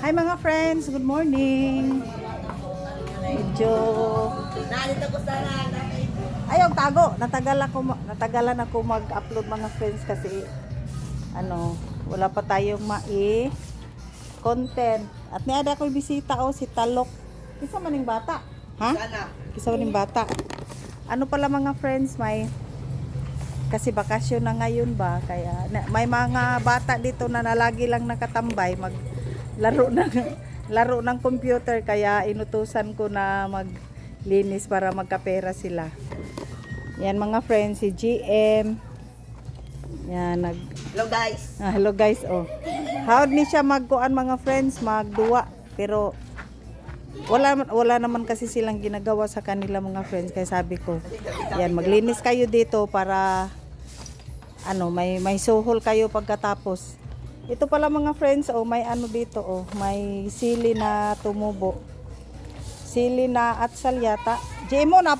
Hi mga friends, good morning. Medyo ayaw tago, natagalan ako mag-upload mga friends kasi wala pa tayong content. At niada ko bisita si Talok. Kisa maning bata? Ha? Kisa maning bata. Ano pala mga friends, kasi bakasyon na ngayon ba, kaya may mga bata dito na lagi lang nakatambay laro ng computer, kaya inutusan ko na maglinis para magkapera sila. Yan mga friends, si GM. Yan Hello guys. hello guys, oh. Hawad ni siya magkuan mga friends, magduwa, pero wala naman kasi silang ginagawa sa kanila mga friends, kaya sabi ko, yan, maglinis kayo dito para may suhol kayo pagkatapos. Ito pala mga friends, may dito, may sili na tumubo. Sili na atsal yata. Jemo na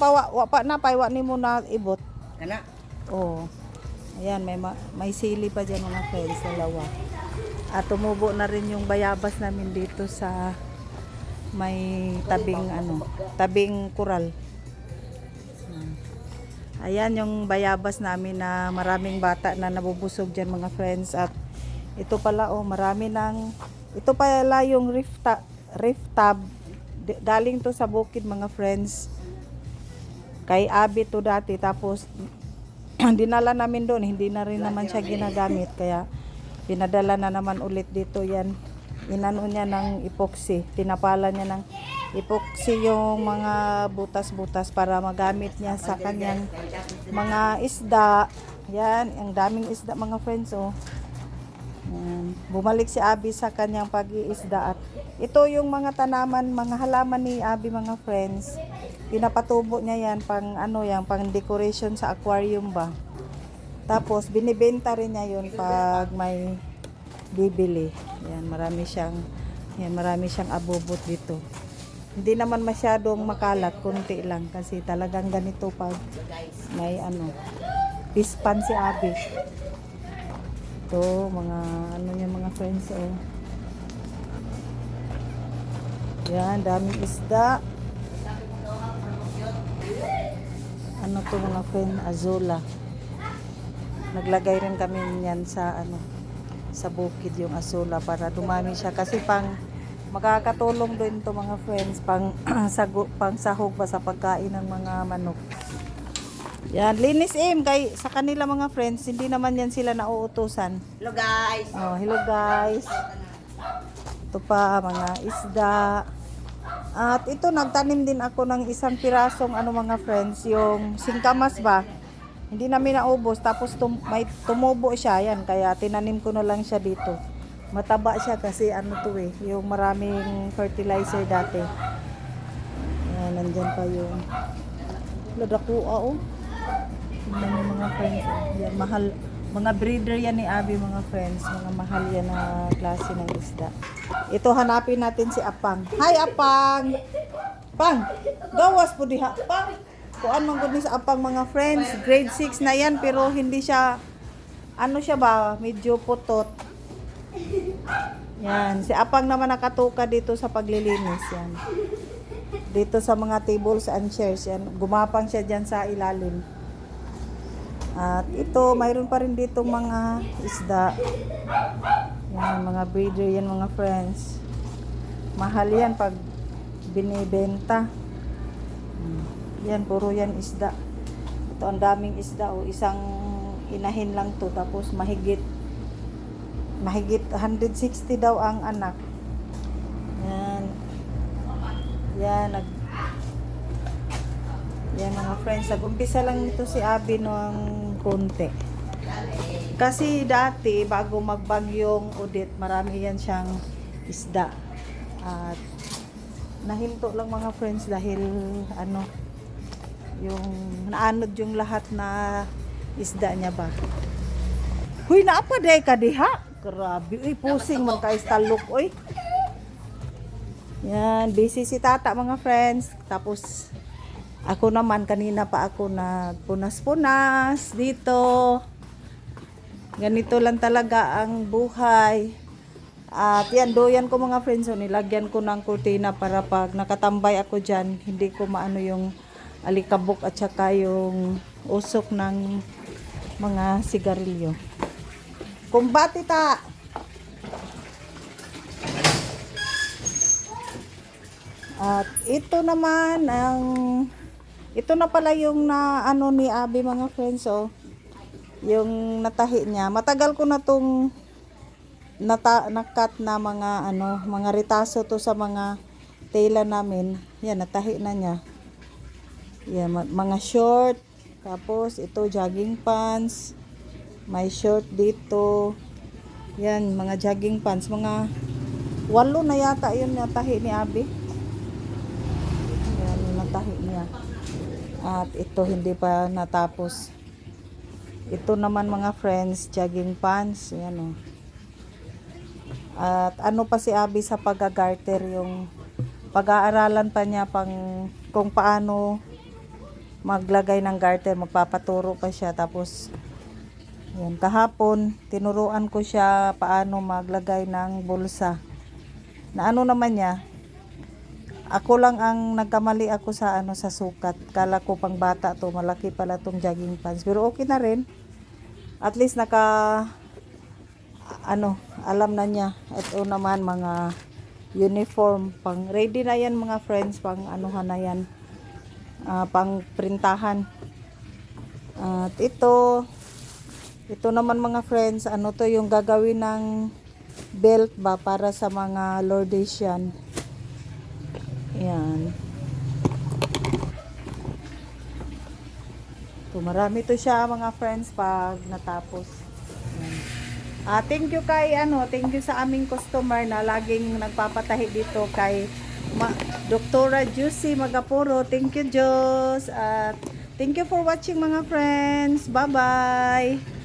paiwa ni mo na ibot. Kana. Ayan, may sili pa diyan mga friends, dalawa. At tumubo na rin yung bayabas namin dito sa may tabing kural. Ayan yung bayabas namin na maraming bata na nabubusog diyan mga friends. At ito pala ito pala yung rift tub. Galing to sa bukid mga friends. Kay Abi to dati, tapos dinala namin doon, hindi na rin naman siya ginagamit, kaya pinadala na naman ulit dito. Yan, inano niya ng epoxy, tinapala niya ng epoxy yung mga butas-butas para magamit niya sa kanyang mga isda. Yan, ang daming isda mga friends. Bumalik si Abi sa kanyang pag-iisda. At ito yung mga tanaman, mga halaman ni Abi mga friends. Pinapatubo niya yan pang decoration sa aquarium ba. Tapos binibenta rin niya yun pag may bibili. Marami siyang abubot dito. Hindi naman masyadong makalat, konti lang kasi talagang ganito pag may pispan si Abi. Ito, mga friends, Yan, daming isda. Mga friends, azula. Naglagay rin kami niyan sa bukid yung azula para dumami siya kasi makakatulong din to mga friends pang sahog ba sa pagkain ng mga manok. Yan, linis kay sa kanila mga friends, hindi naman yan sila nauutusan. Hello guys. Hello guys. Ito pa mga isda. At ito, nagtanim din ako ng isang pirasong mga friends, yung singkamas ba. Hindi namin naubos, tapos may tumubo siya, yan, kaya tinanim ko na lang siya dito. Mataba siya kasi yung maraming fertilizer dati. Yan, nandyan pa yung ladakua. Tingnan mo mga friends. Yan, mahal. Mga breeder yan ni Abi mga friends. Mga mahal yan na klase ng isda. Ito, hanapin natin si Apang. Hi Apang! Pang! Gawas po diha. Pang! Kuan man gud ni sa Apang mga friends. Grade 6 na yan pero hindi siya siya ba? Medyo putot. Yan. Si Apang naman nakatuka dito sa paglilinis. Yan. Dito sa mga tables and chairs. Yan. Gumapang siya dyan sa ilalim. At ito, mayroon pa rin dito mga isda. Yan, mga breeder yan mga friends. Mahal yan pag binibenta. Yan, puro yan isda. Ito, ang daming isda. Isang inahin lang to. Tapos mahigit 160 daw ang anak. Yan. Yan mga friends. Nag-umpisa lang ito si Abi ng konti. Kasi dati, bago magbagyong Odette, marami yan siyang isda. At nahinto lang mga friends dahil yung naanod yung lahat na isda niya ba. Huy, naapa day ka diha? Grabe, pusing man ka istalok, Yan, busy si tata mga friends. Tapos ako naman, kanina pa ako nagpunas-punas dito. Ganito lang talaga ang buhay. At yan, doyan ko mga friends, so nilagyan ko ng kurtina para pag nakatambay ako dyan, hindi ko maano yung alikabok at saka yung usok ng mga sigarilyo. Kumbati ta! At ito naman ito na pala yung na ano ni Abby mga friends, oh. Yung natahi niya. Matagal ko na tong nakat na mga mga ritaso to sa mga tela namin. Yan, natahi na niya. Yan, mga short. Tapos ito jogging pants. May short dito. Yan, mga jogging pants. Mga 8 na yata yun natahi ni Abby. Yan, yung natahi niya. At ito hindi pa natapos. Ito naman mga friends, jogging pants. Yan, oh. At ano pa si Abby sa pag-garter, yung pag-aaralan pa niya kung paano maglagay ng garter, magpapaturo pa siya. Tapos yan, kahapon tinuruan ko siya paano maglagay ng bulsa. Na ano naman niya, ako lang ang nagkamali ako sa sa sukat. Kala ko pang bata to, malaki pala tong jogging pants. Pero okay na rin. At least alam na niya. Ito naman mga uniform, pang ready na yan mga friends, pang anuhan na yan. Pang printahan. At ito naman mga friends, to yung gagawin ng belt ba para sa mga Lordesian. Yan. So, marami to siya mga friends pag natapos. Yan. Thank you thank you sa aming customer na laging nagpapatahi dito kay Doktora Juicy Magapuro. Thank you, Diyos. At thank you for watching mga friends. Bye-bye.